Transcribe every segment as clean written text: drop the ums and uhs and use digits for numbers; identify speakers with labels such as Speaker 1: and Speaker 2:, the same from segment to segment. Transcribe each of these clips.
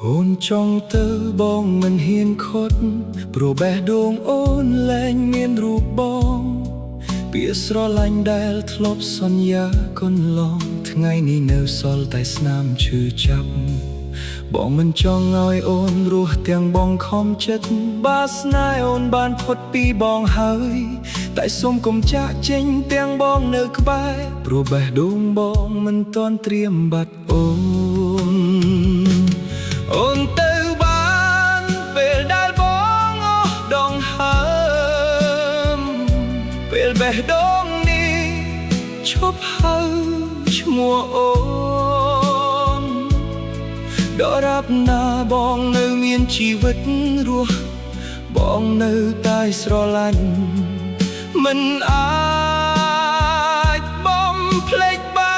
Speaker 1: អូនចង់ទៅបងមិនហ៊ានខត់ព្រោះបេះដូងអូនលែងមានរូបបងពាក្យស្រឡាញ់ដែលធ្លាប់សន្យាកន្លងថ្ងៃនេះនៅសល់តែស្នាមឈឺចាប់បងមិនចង់ឲ្យអូនរស់ទាំងបងខំចិត្តបាស្នេហ៍អូនបានផុតពីបងហើយតែសូមកុំចាក់ចេញទាំងបងនៅក្បែរព្រោះបេះដូងបងមិនទាន់ត្រៀមបាត់អូនអូនទៅបានពេលដែលបងអស់ដងហើមពេលបេះដូងនេះឈប់ហើឈ្មោះអូនដរាបណាបងនៅមានជីវិតរស់បងនៅតែស្រឡាញ់មិនអាចបំភ្លេចបា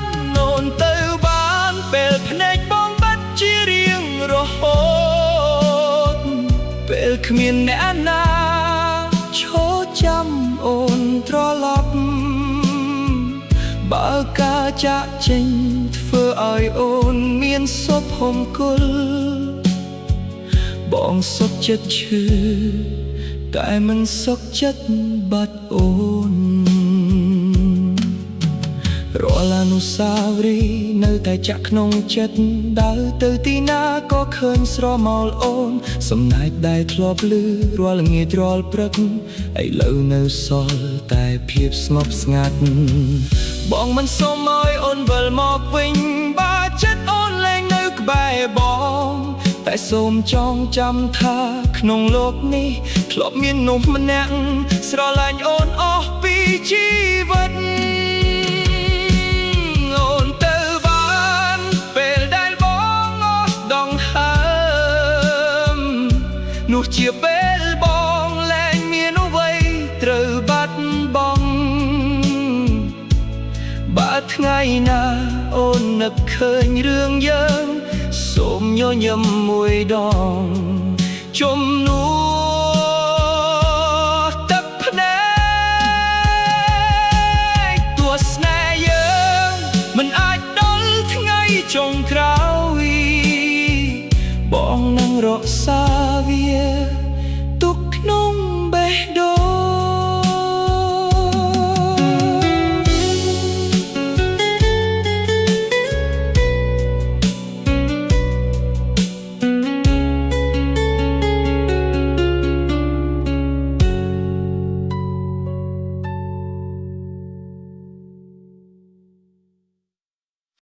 Speaker 1: នអូនទៅបានពេលភ្នែកបងបាត់ជារៀងរហូតពេលគ្មានអ្នកណាឈរចាំអូនត្រឡប់បើការចាក់ចេញធ្វើឲ្យអូនមានសុភមង្គលបងសុខចិត្តឈឺតែមិនសុខចិត្តបាត់អូនរាល់អនុស្សាវរីយ៍នៅតែចាក់ក្នុងចិត្តដើរទៅទីណាក៏ឃើញស្រមោលអូនសំណើចដែលធ្លាប់លឺរាល់ល្ងាចរាល់ព្រឹកឥឡូវនៅសល់តែភាពស្ងប់ស្ងាត់បងមិនសូមឲ្យអូនវិលមកវិញបើចិត្តអូនលែងនៅក្បែរបងតែសូមចងចាំថាក្នុងโลกនេះធ្លាប់មានមនុស្សម្នាក់ស្រឡាញ់អូនអស់ពីជីវិតអូនទៅបានពេលដែលបងអស់ដងហើមនោះជាពេលបងលែងមានអ្វីត្រូវបាត់បង់បើថ្ងៃណាអូននឹកឃើញរឿងយើងសូមញញឹមមួយដងជំនួសទឹកភ្នែកទស្សនេហ៍យើងមិនអាចដល់ថ្ងៃចុងក្រោ